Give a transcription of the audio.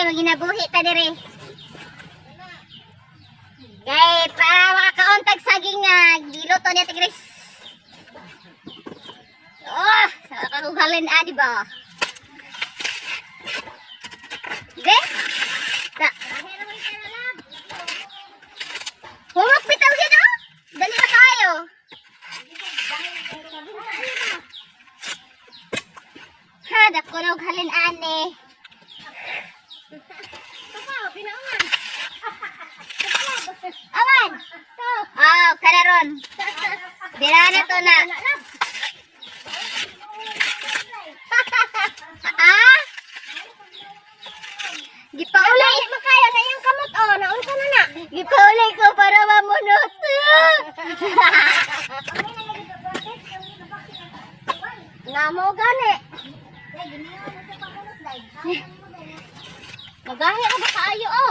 maginabuhi ta dire. Kay para makakauntag saging nga giluto niya tigris. Oh, sa kakuhalin di ba? Ge? Ta. Huwag bitaw dito. Dali na tayo. Ha, dako na halin ani. Aman. Oh, kanaron. Birana to na. Ah? Gipaulay. Makaya na yung kamot, oh. Naon ka na na. Gipaulay ko para mamunot. Namo gani. Magahi ka ba kaayo, oh?